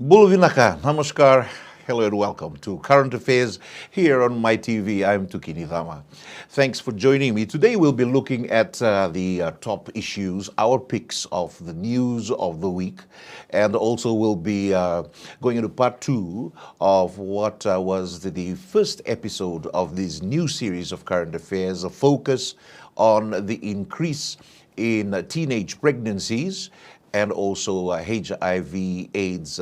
Bulvinaka, namaskar, hello and welcome to Current Affairs here on my TV. I'm Tukini Cama. Thanks for joining me. Today we'll be looking at the top issues, our picks of the news of the week, and also we'll be going into part two of what was the first episode of this new series of Current Affairs, a focus on the increase in teenage pregnancies and also HIV/AIDS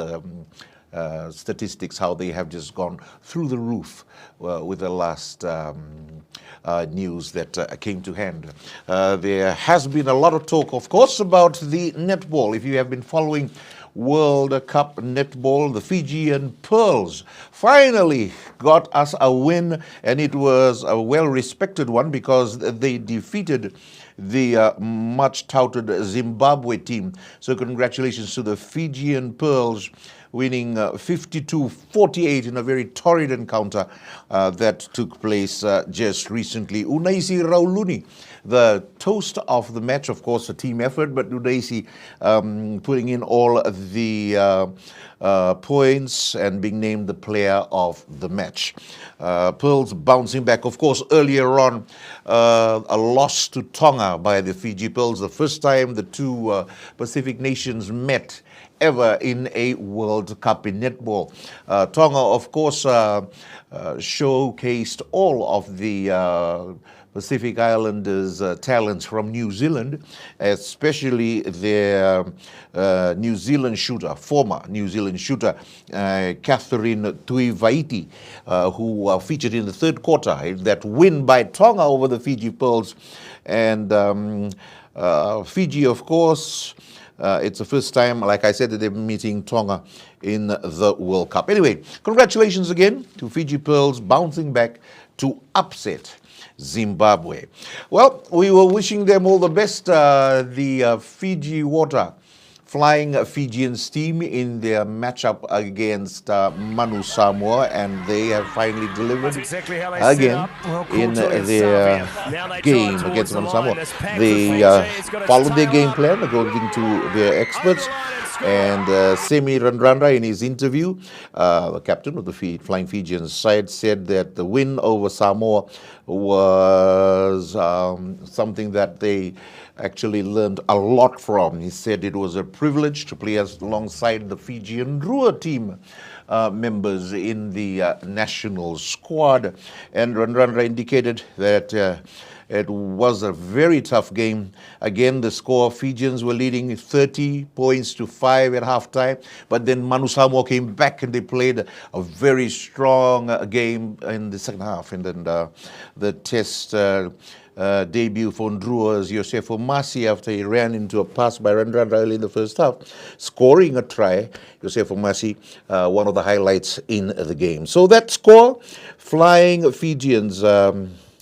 statistics, how they have just gone through the roof with the last news that came to hand. There has been a lot of talk, of course, about the netball. If you have been following World Cup netball, the Fijian Pearls finally got us a win, and it was a well-respected one because they defeated the much touted Zimbabwe team. So congratulations to the Fijian Pearls, winning 52-48 in a very torrid encounter that took place just recently. Unaisi Rauluni, the toast of the match, of course, a team effort, but Unaisi putting in all the points and being named the player of the match. Pearls bouncing back, of course, earlier on, a loss to Tonga by the Fiji Pearls, the first time the two Pacific nations met ever in a World Cup in netball. Tonga, of course, showcased all of the Pacific Islanders' talents from New Zealand, especially their New Zealand shooter, former New Zealand shooter, Catherine Tuivaiti, who featured in the third quarter, that win by Tonga over the Fiji Pearls. And Fiji, of course, it's the first time, like I said, that they're meeting Tonga in the World Cup. Anyway, congratulations again to Fiji Pearls bouncing back to upset Zimbabwe. Well, we were wishing them all the best. The Fiji Water flying Fijians team in their matchup against Manu Samoa, and they have finally delivered again in their game against Manu Samoa. They followed their game plan according to their experts. And Semi Randrandra, in his interview, the captain of the Flying Fijians side, said that the win over Samoa was something that they actually learned a lot from. He said it was a privilege to play alongside the Fijian Drua team members in the national squad. And Randrandra indicated that it was a very tough game. Again, the score, Fijians were leading 30 points to 5 at halftime, but then Manu Samoa came back and they played a very strong game in the second half. And then the test debut for Ndrua's Yosefo Masi, after he ran into a pass by Randrandra early in the first half, scoring a try. Yosefo Masi, one of the highlights in the game. So that score, Flying Fijians,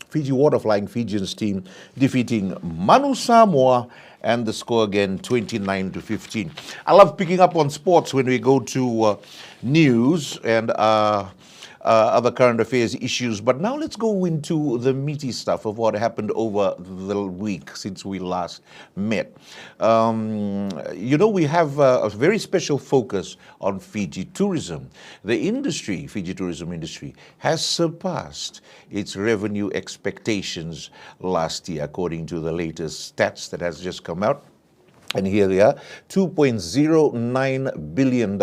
Fiji Water Flying Fijians team defeating Manu Samoa, and the score again 29-15. I love picking up on sports when we go to news and other current affairs issues. But now let's go into the meaty stuff of what happened over the week since we last met. We have a very special focus on Fiji tourism. The industry, Fiji tourism industry, has surpassed its revenue expectations last year, according to the latest stats that has just come out. And here they are, $2.09 billion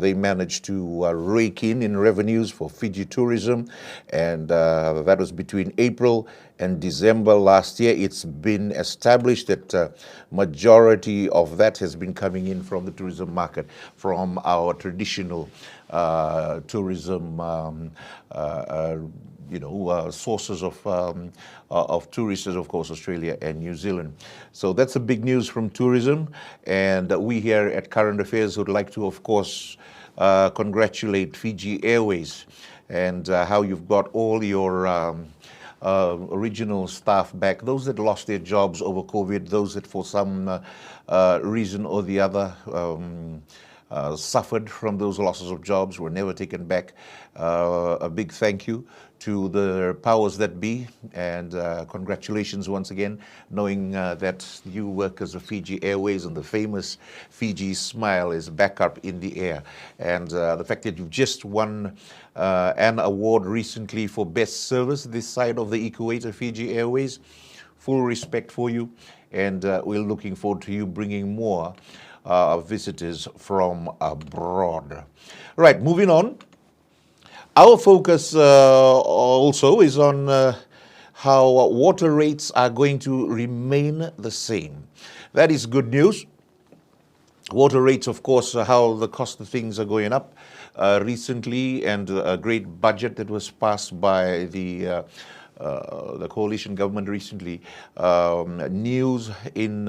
they managed to rake in revenues for Fiji tourism. And that was between April and December last year. It's been established that majority of that has been coming in from the tourism market, from our traditional tourism sources of tourists, of course, Australia and New Zealand. So that's a big news from tourism. And we here at Current Affairs would like to, of course, congratulate Fiji Airways and how you've got all your original staff back, those that lost their jobs over COVID, those that for some reason or the other suffered from those losses of jobs were never taken back. A big thank you to the powers that be, and congratulations once again, knowing that you workers of Fiji Airways and the famous Fiji Smile is back up in the air. And the fact that you've just won an award recently for best service this side of the equator, Fiji Airways, full respect for you, and we're looking forward to you bringing more visitors from abroad. Right, moving on. Our focus also is on how water rates are going to remain the same. That is good news. Water rates, of course, how the cost of things are going up recently, and a great budget that was passed by the coalition government recently. News in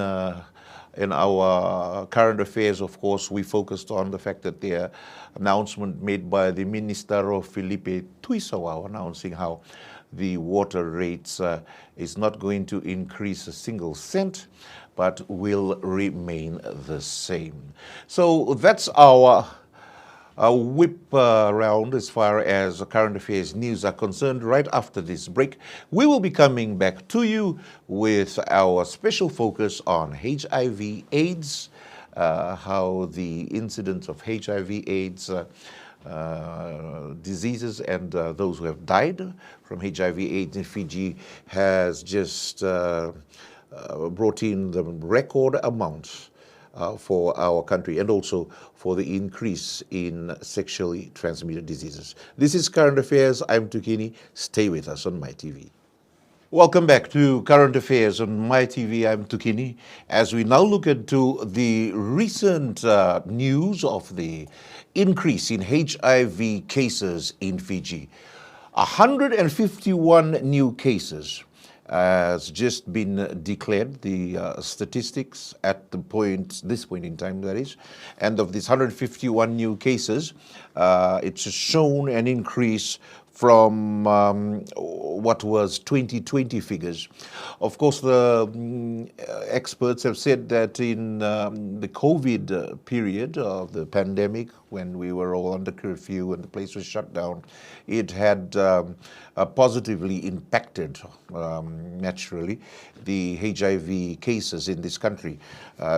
our current affairs, of course, we focused on the fact that the announcement made by the Minister of Filipe Tuisawau announcing how the water rates is not going to increase a single cent, but will remain the same. So that's our whip round as far as current affairs news are concerned. Right after this break, we will be coming back to you with our special focus on HIV/AIDS, how the incidence of HIV/AIDS diseases and those who have died from HIV/AIDS in Fiji has just brought in the record amount for our country, and also for the increase in sexually transmitted diseases. This is Current Affairs. I'm Tukini. Stay with us on MyTV. Welcome back to Current Affairs on MyTV. I'm Tukini. As we now look into the recent news of the increase in HIV cases in Fiji. 151 new cases has just been declared, the statistics at this point in time, that is. And of these 151 new cases, it's shown an increase from what was 2020 figures. Of course, the experts have said that in the COVID period of the pandemic, when we were all under curfew and the place was shut down, it had positively impacted, naturally, the HIV cases in this country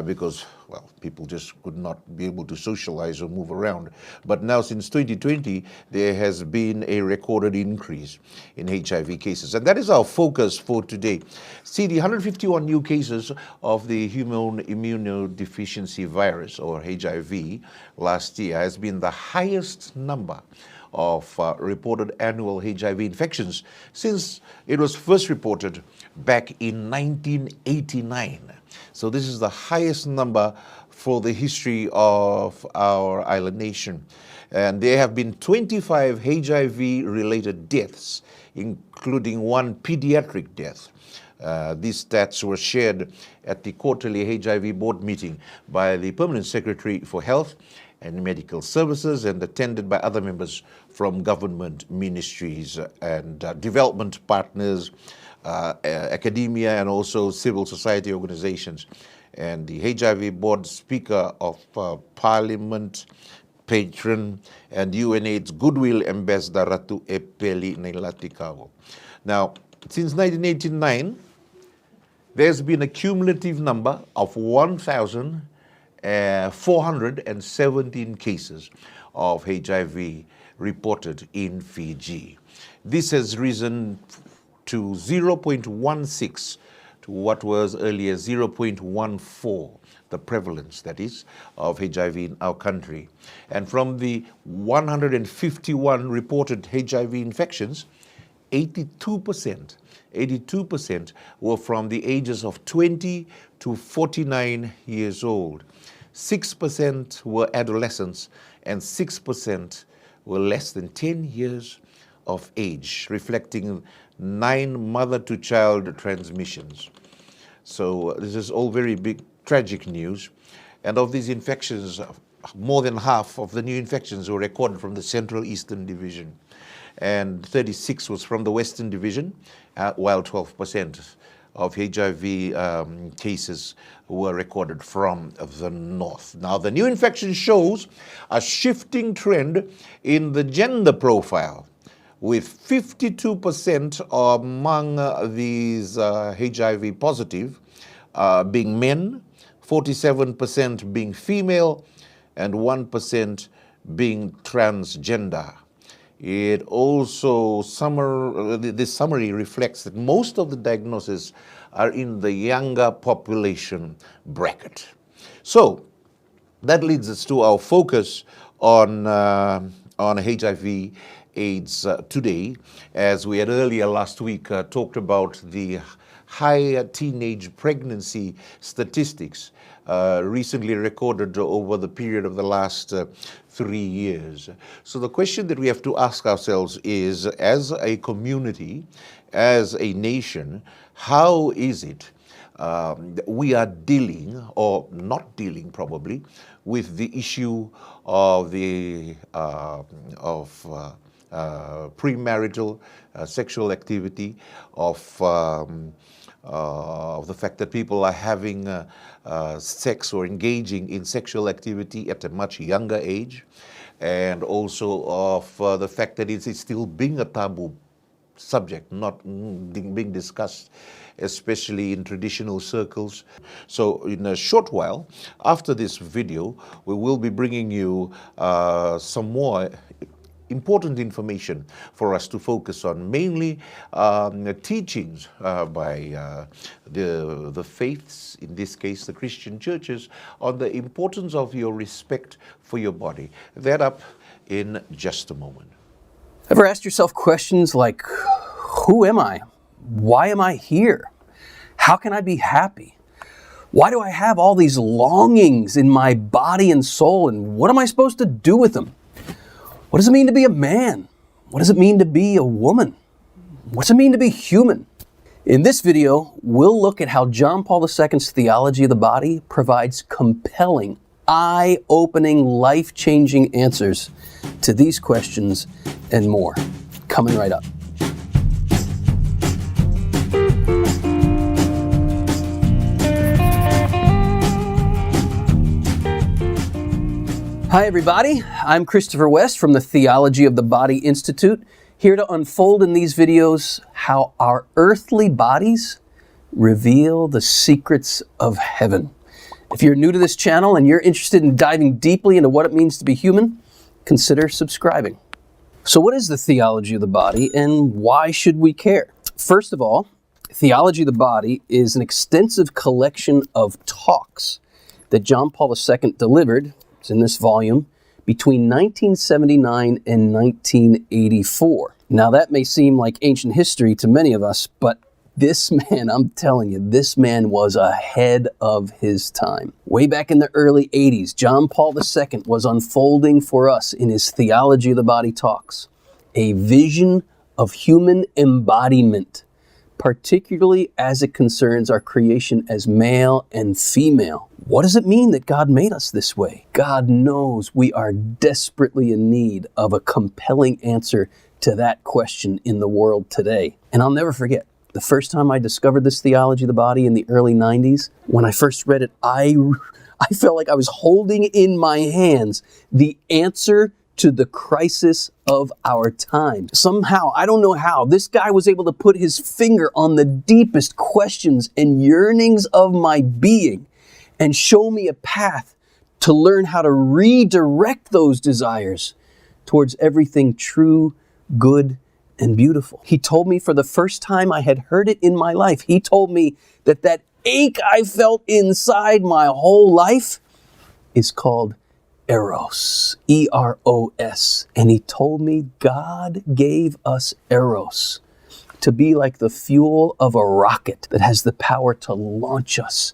because, well, people just could not be able to socialize or move around. But now, since 2020, there has been a recorded increase in HIV cases. And that is our focus for today. See, the 151 new cases of the human immunodeficiency virus, or HIV, last year has been the highest number of reported annual HIV infections since it was first reported back in 1989. So this is the highest number for the history of our island nation. And there have been 25 HIV-related deaths, including one pediatric death. These stats were shared at the quarterly HIV board meeting by the Permanent Secretary for Health and Medical Services, and attended by other members from government ministries and development partners, academia, and also civil society organizations. And the HIV board speaker of Parliament, patron, and UNAIDS Goodwill Ambassador Ratu Epeli Nailatikawo. Now, since 1989, there's been a cumulative number of 1,417 cases of HIV reported in Fiji. This has risen to 0.16 to what was earlier 0.14, the prevalence, that is, of HIV in our country. And from the 151 reported HIV infections, 82% were from the ages of 20 to 49 years old. 6% were adolescents, and 6% were less than 10 years of age, reflecting 9 mother-to-child transmissions. So this is all very big, tragic news. And of these infections, more than half of the new infections were recorded from the Central Eastern Division, and 36 was from the Western Division, while 12% of HIV cases were recorded from the north. Now, the new infection shows a shifting trend in the gender profile, with 52% among these HIV positive being men, 47% being female, and 1% being transgender. It also, this summary reflects that most of the diagnoses are in the younger population bracket. So that leads us to our focus on HIV AIDS today. As we had earlier last week talked about the high teenage pregnancy statistics recently recorded over the period of the last 3 years. So the question that we have to ask ourselves is, as a community, as a nation, how is it we are dealing, or not dealing probably, with the issue of premarital sexual activity, of the fact that people are having sex or engaging in sexual activity at a much younger age, and also of the fact that it is still being a taboo subject, not being discussed, especially in traditional circles. So in a short while after this video, we will be bringing you some more important information for us to focus on, mainly teachings by the faiths, in this case the Christian churches, on the importance of your respect for your body. That up in just a moment. Ever asked yourself questions like, who am I? Why am I here? How can I be happy? Why do I have all these longings in my body and soul, and what am I supposed to do with them? What does it mean to be a man? What does it mean to be a woman? What's it mean to be human? In this video, we'll look at how John Paul II's theology of the body provides compelling, eye-opening, life-changing answers to these questions and more. Coming right up. Hi everybody, I'm Christopher West from the Theology of the Body Institute, here to unfold in these videos how our earthly bodies reveal the secrets of heaven. If you're new to this channel and you're interested in diving deeply into what it means to be human, consider subscribing. So what is the theology of the body, and why should we care? First of all, Theology of the Body is an extensive collection of talks that John Paul II delivered, it's in this volume, between 1979 and 1984. Now that may seem like ancient history to many of us, but this man, I'm telling you, this man was ahead of his time. Way back in the early 80s, John Paul II was unfolding for us in his Theology of the Body talks a vision of human embodiment, particularly as it concerns our creation as male and female. What does it mean that God made us this way? God knows we are desperately in need of a compelling answer to that question in the world today. And I'll never forget, the first time I discovered this Theology of the Body in the early 90s, when I first read it, I felt like I was holding in my hands the answer to the crisis of our time. Somehow, I don't know how, this guy was able to put his finger on the deepest questions and yearnings of my being and show me a path to learn how to redirect those desires towards everything true, good, and beautiful. He told me for the first time I had heard it in my life, he told me that that ache I felt inside my whole life is called Eros, E-R-O-S. And he told me God gave us Eros to be like the fuel of a rocket that has the power to launch us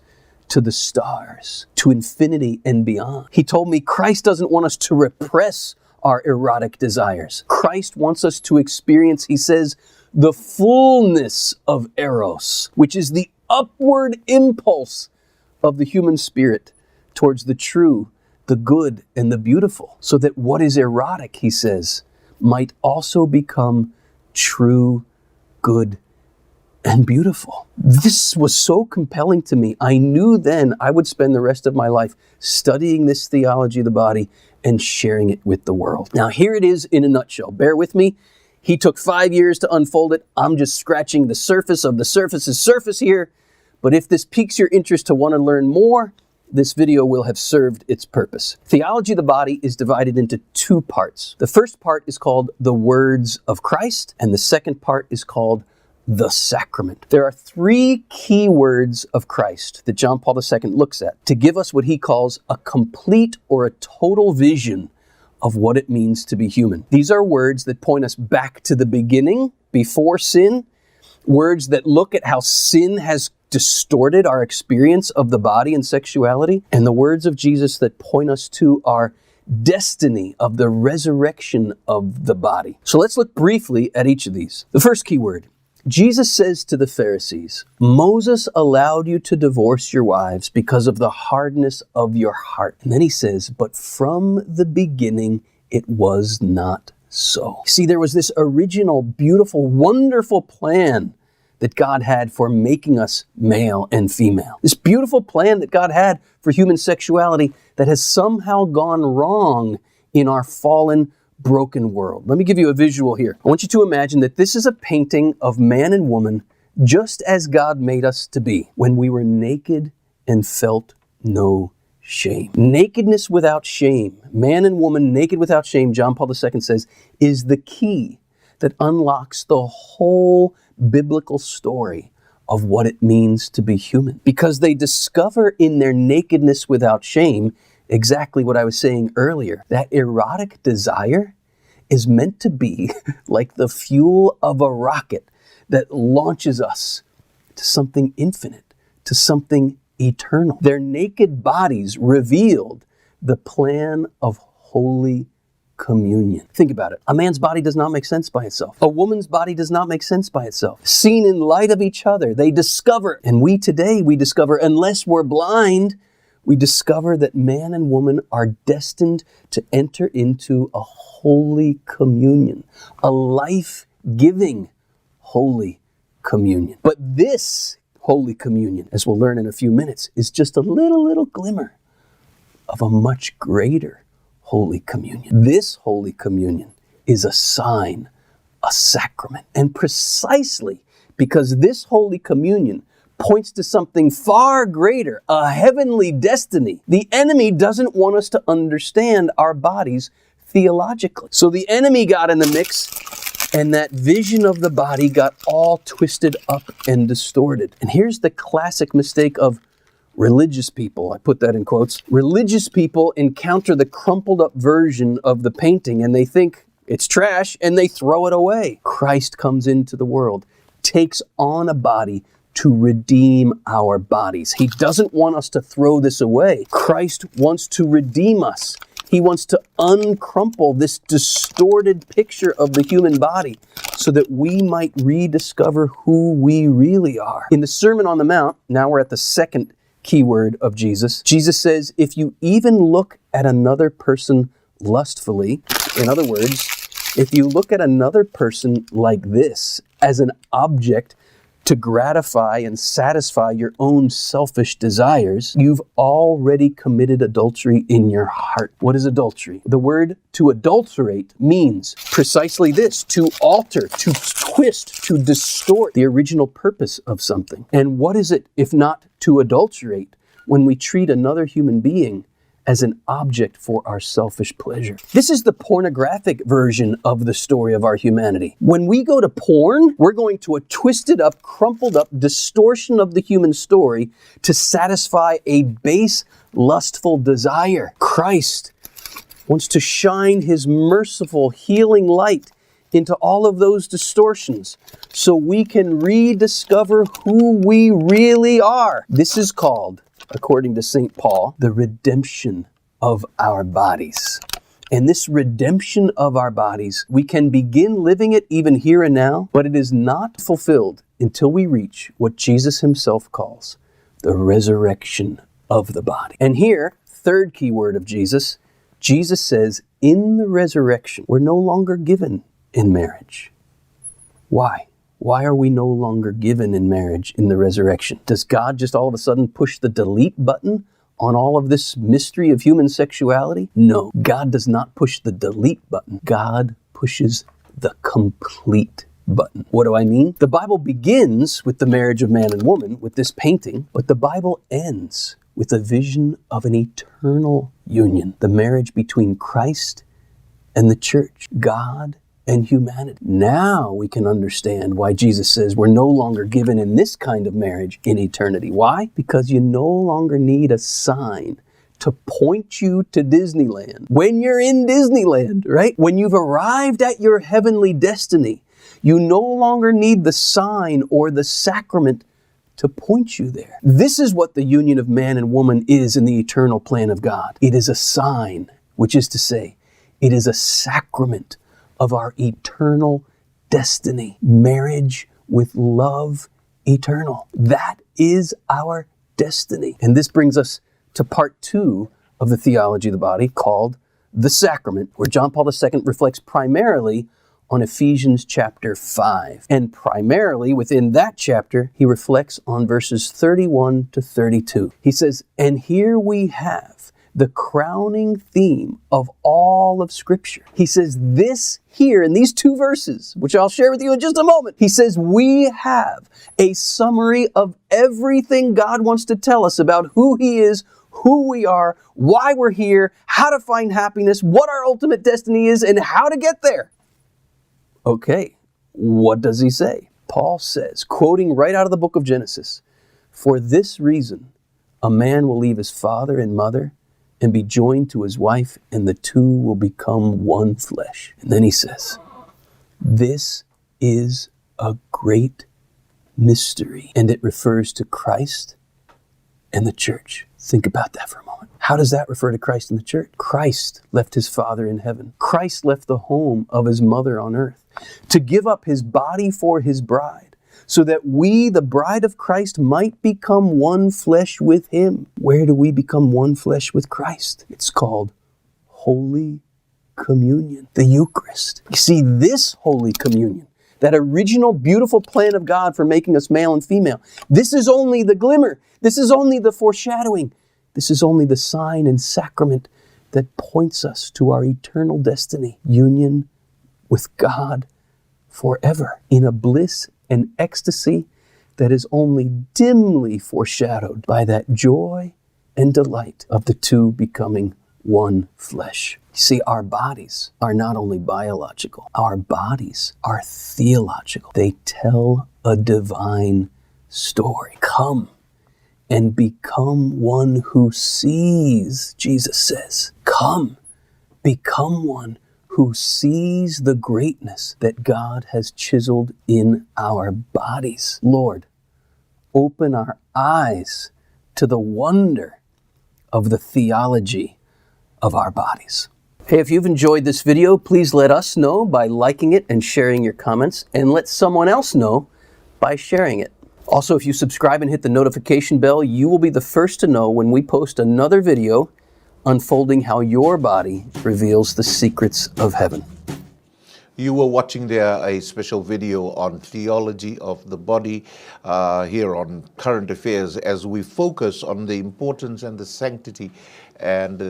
to the stars, to infinity and beyond. He told me Christ doesn't want us to repress our erotic desires. Christ wants us to experience, he says, the fullness of Eros, which is the upward impulse of the human spirit towards the true, the good, and the beautiful, so that what is erotic, he says, might also become true, good, and beautiful. This was so compelling to me. I knew then I would spend the rest of my life studying this theology of the body and sharing it with the world. Now, here it is in a nutshell. Bear with me. He took 5 years to unfold it. I'm just scratching the surface of the surface's surface here. But if this piques your interest to want to learn more, this video will have served its purpose. Theology of the body is divided into 2 parts. The first part is called the words of Christ, and the second part is called the sacrament. There are 3 key words of Christ that John Paul II looks at to give us what he calls a complete or a total vision of what it means to be human. These are words that point us back to the beginning, before sin, words that look at how sin has distorted our experience of the body and sexuality, and the words of Jesus that point us to our destiny of the resurrection of the body. So let's look briefly at each of these. The first key word. Jesus says to the Pharisees, Moses allowed you to divorce your wives because of the hardness of your heart. And then he says, but from the beginning, it was not so. See, there was this original, beautiful, wonderful plan that God had for making us male and female. This beautiful plan that God had for human sexuality that has somehow gone wrong in our fallen, broken world. Let me give you a visual here. I want you to imagine that this is a painting of man and woman just as God made us to be when we were naked and felt no shame. Nakedness without shame, man and woman naked without shame, John Paul II says, is the key that unlocks the whole biblical story of what it means to be human. Because they discover in their nakedness without shame exactly what I was saying earlier. That erotic desire is meant to be like the fuel of a rocket that launches us to something infinite, to something eternal. Their naked bodies revealed the plan of Holy Communion. Think about it. A man's body does not make sense by itself. A woman's body does not make sense by itself. Seen in light of each other, they discover, and we today, we discover, unless we're blind, we discover that man and woman are destined to enter into a holy communion, a life-giving holy communion. But this holy communion, as we'll learn in a few minutes, is just a little glimmer of a much greater Holy Communion. This Holy Communion is a sign, a sacrament. And precisely because this Holy Communion points to something far greater, a heavenly destiny, the enemy doesn't want us to understand our bodies theologically. So the enemy got in the mix, and that vision of the body got all twisted up and distorted. And here's the classic mistake of religious people, I put that in quotes. Religious people encounter the crumpled up version of the painting and they think it's trash and they throw it away. Christ comes into the world, takes on a body to redeem our bodies. He doesn't want us to throw this away. Christ wants to redeem us. He wants to uncrumple this distorted picture of the human body so that we might rediscover who we really are. In the Sermon on the Mount, now we're at the second keyword of Jesus. Jesus says, if you even look at another person lustfully, in other words, if you look at another person like this as an object to gratify and satisfy your own selfish desires, you've already committed adultery in your heart. What is adultery? The word to adulterate means precisely this, to alter, to twist, to distort the original purpose of something. And what is it if not to adulterate when we treat another human being as an object for our selfish pleasure? This is the pornographic version of the story of our humanity. When we go to porn, we're going to a twisted up, crumpled up distortion of the human story to satisfy a base, lustful desire. Christ wants to shine his merciful, healing light into all of those distortions so we can rediscover who we really are. This is called, according to St. Paul, the redemption of our bodies. And this redemption of our bodies, we can begin living it even here and now, but it is not fulfilled until we reach what Jesus himself calls the resurrection of the body. And here, third key word of Jesus, Jesus says, in the resurrection, we're no longer given in marriage. Why? Why are we no longer given in marriage in the resurrection? Does God just all of a sudden push the delete button on all of this mystery of human sexuality? No, God does not push the delete button. God pushes the complete button. What do I mean? The Bible begins with the marriage of man and woman, with this painting, but the Bible ends with a vision of an eternal union, the marriage between Christ and the church, God and humanity. Now we can understand why Jesus says we're no longer given in this kind of marriage in eternity. Why? Because you no longer need a sign to point you to Disneyland. When you're in Disneyland, right? When you've arrived at your heavenly destiny, you no longer need the sign or the sacrament to point you there. This is what the union of man and woman is in the eternal plan of God. It is a sign, which is to say, it is a sacrament of our eternal destiny. Marriage with love eternal. That is our destiny. And this brings us to part 2 of the theology of the body, called the sacrament, where John Paul II reflects primarily on Ephesians chapter 5. And primarily within that chapter, he reflects on verses 31 to 32. He says, and here we have the crowning theme of all of Scripture. He says this here in these 2 verses, which I'll share with you in just a moment. He says we have a summary of everything God wants to tell us about who He is, who we are, why we're here, how to find happiness, what our ultimate destiny is, and how to get there. Okay, what does he say? Paul says, quoting right out of the book of Genesis, for this reason, a man will leave his father and mother and be joined to his wife, and the two will become one flesh. And then he says, this is a great mystery, and it refers to Christ and the church. Think about that for a moment. How does that refer to Christ and the church? Christ left his Father in heaven. Christ left the home of his mother on earth to give up his body for his bride, so that we, the bride of Christ, might become one flesh with him. Where do we become one flesh with Christ? It's called Holy Communion, the Eucharist. You see, this Holy Communion, that original beautiful plan of God for making us male and female, this is only the glimmer. This is only the foreshadowing. This is only the sign and sacrament that points us to our eternal destiny, union with God forever, in a bliss and ecstasy that is only dimly foreshadowed by that joy and delight of the two becoming one flesh. You see, our bodies are not only biological, our bodies are theological. They tell a divine story. Come and become one who sees, Jesus says. Come, become one who sees the greatness that God has chiseled in our bodies. Lord, open our eyes to the wonder of the theology of our bodies. Hey, if you've enjoyed this video, please let us know by liking it and sharing your comments, and let someone else know by sharing it. Also, if you subscribe and hit the notification bell, you will be the first to know when we post another video unfolding how your body reveals the secrets of heaven. You were watching there a special video on theology of the body here on Current Affairs, as we focus on the importance and the sanctity and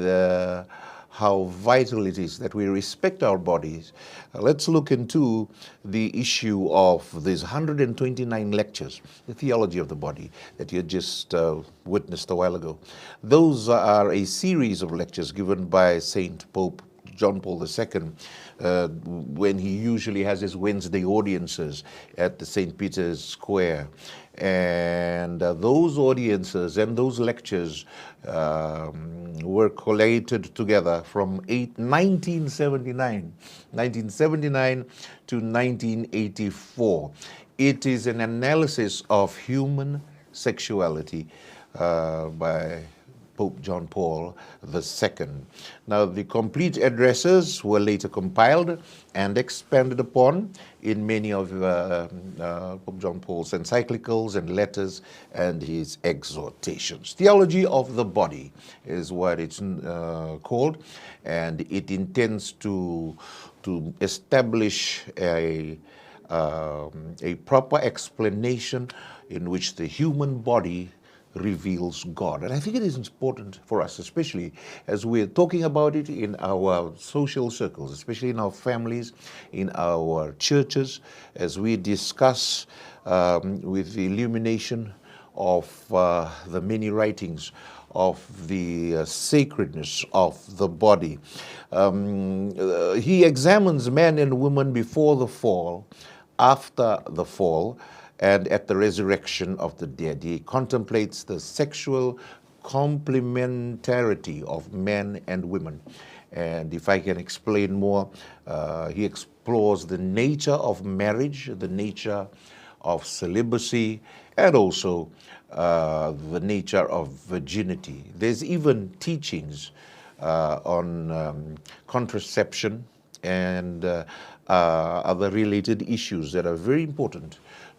how vital it is that we respect our bodies. Let's look into the issue of these 129 lectures, the theology of the body, that you just witnessed a while ago. Those are a series of lectures given by Saint Pope John Paul II when he usually has his Wednesday audiences at the St. Peter's Square. And those audiences and those lectures were collated together from 1979 to 1984. It is an analysis of human sexuality by Pope John Paul II. Now, the complete addresses were later compiled and expanded upon in many of Pope John Paul's encyclicals and letters and his exhortations. Theology of the body is what it's called, and it intends to establish a a proper explanation in which the human body reveals God. And I think it is important for us, especially as we're talking about it in our social circles, especially in our families, in our churches, as we discuss with the illumination of the many writings of the sacredness of the body. He examines man and woman before the fall, after the fall, and at the resurrection of the dead. He contemplates the sexual complementarity of men and women. And if I can explain more, he explores the nature of marriage, the nature of celibacy, and also the nature of virginity. There's even teachings on contraception and other related issues that are very important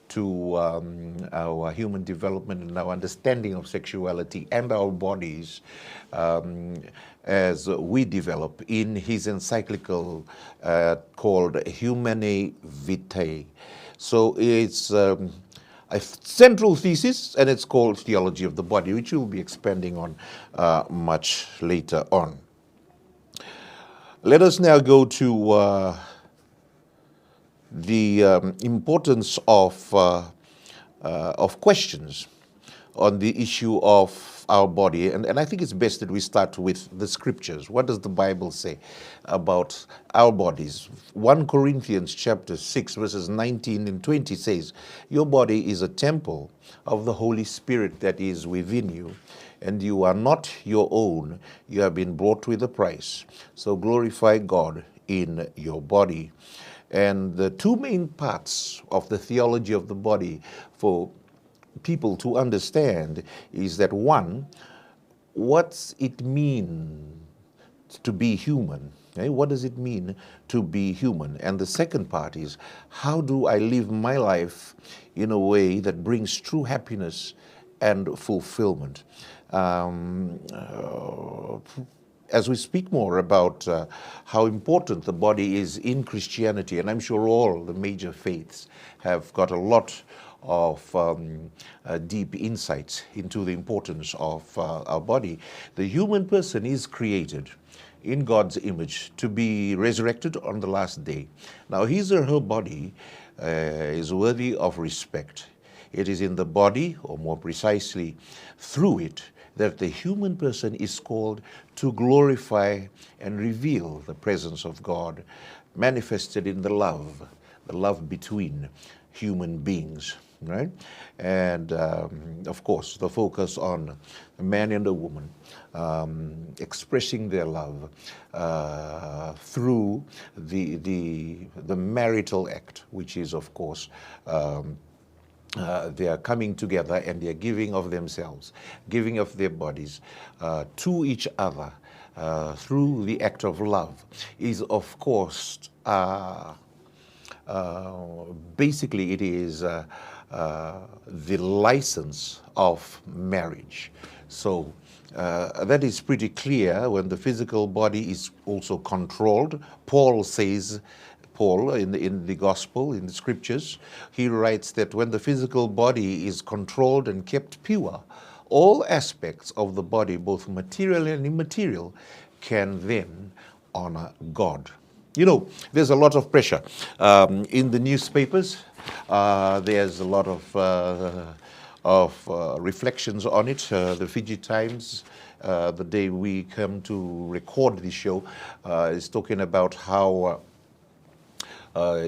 to our human development and our understanding of sexuality and our bodies as we develop in his encyclical called Humanae Vitae. So it's a central thesis, and it's called Theology of the Body, which we'll be expanding on much later on. Let us now go to the importance of questions on the issue of our body. And I think it's best that we start with the scriptures. What does the Bible say about our bodies? 1 Corinthians chapter 6, verses 19 and 20 says, "Your body is a temple of the Holy Spirit that is within you, and you are not your own. You have been bought with a price. So glorify God in your body." And the two main parts of the theology of the body for people to understand is that, one, what's it mean to be human? Okay? What does it mean to be human? And the second part is, how do I live my life in a way that brings true happiness and fulfillment? As we speak more about how important the body is in Christianity, and I'm sure all the major faiths have got a lot of deep insights into the importance of our body. The human person is created in God's image to be resurrected on the last day. Now, his or her body is worthy of respect. It is in the body, or more precisely, through it, that the human person is called to glorify and reveal the presence of God, manifested in the love between human beings, right? And of course, the focus on a man and a woman expressing their love through the marital act, which is, of course, they are coming together and they are giving of themselves, giving of their bodies to each other through the act of love is, of course, basically it is the license of marriage. So that is pretty clear when the physical body is also controlled. Paul says, in the gospel, in the scriptures, he writes that when the physical body is controlled and kept pure, all aspects of the body, both material and immaterial, can then honor God. You know, there's a lot of pressure in the newspapers. There's a lot of reflections on it. The Fiji Times, the day we come to record this show, is talking about how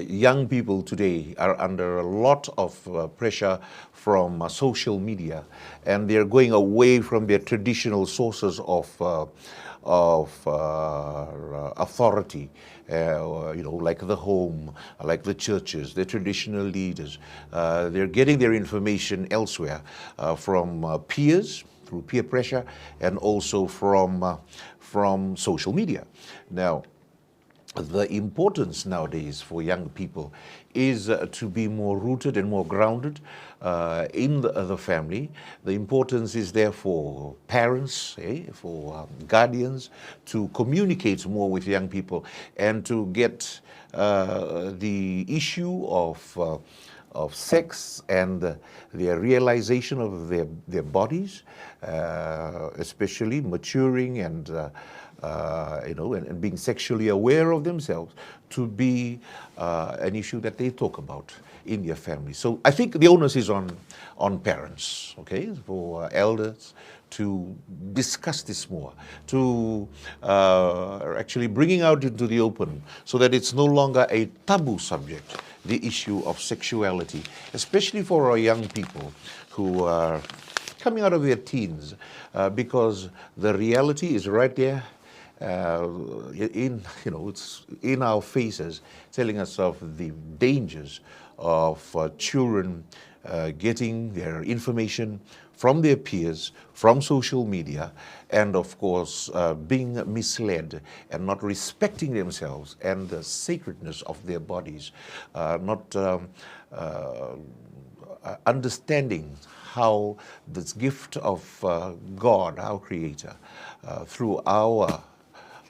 young people today are under a lot of pressure from social media, and they're going away from their traditional sources of authority, like the home, like the churches, the traditional leaders. They're getting their information elsewhere from peers, through peer pressure, and also from social media. Now, the importance nowadays for young people is to be more rooted and more grounded in the family. The importance is there for parents, for guardians, to communicate more with young people and to get the issue of sex and their realization of their bodies, especially maturing and and being sexually aware of themselves, to be an issue that they talk about in their family. So I think the onus is on parents, okay, for elders to discuss this more, to actually bringing out into the open so that it's no longer a taboo subject, the issue of sexuality, especially for our young people who are coming out of their teens, because the reality is right there it's in our faces, telling us of the dangers of children getting their information from their peers, from social media, and of course being misled and not respecting themselves and the sacredness of their bodies, not understanding how this gift of God, our Creator, through our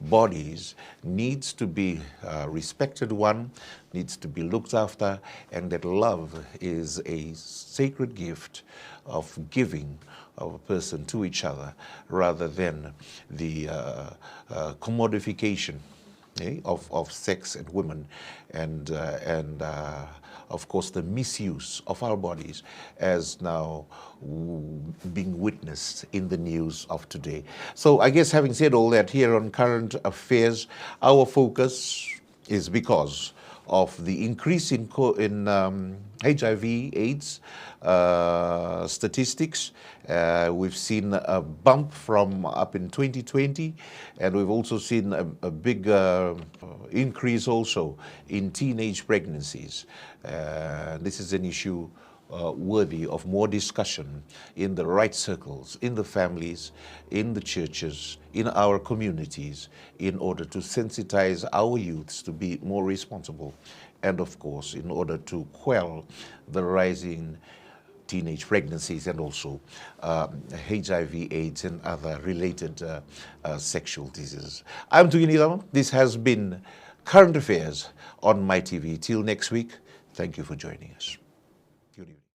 bodies needs to be respected one, needs to be looked after, and that love is a sacred gift of giving of a person to each other rather than the commodification of sex and women and of course the misuse of our bodies as now being witnessed in the news of today. So I guess having said all that, here on Current Affairs, our focus is because of the increase in HIV/AIDS statistics. We've seen a bump from up in 2020, and we've also seen a big increase also in teenage pregnancies. This is an issue worthy of more discussion in the right circles, in the families, in the churches, in our communities, in order to sensitize our youths to be more responsible, and of course in order to quell the rising teenage pregnancies and also HIV/AIDS and other related sexual diseases. I'm Tukini. This has been Current Affairs on my TV. Till next week, thank you for joining us. Good evening.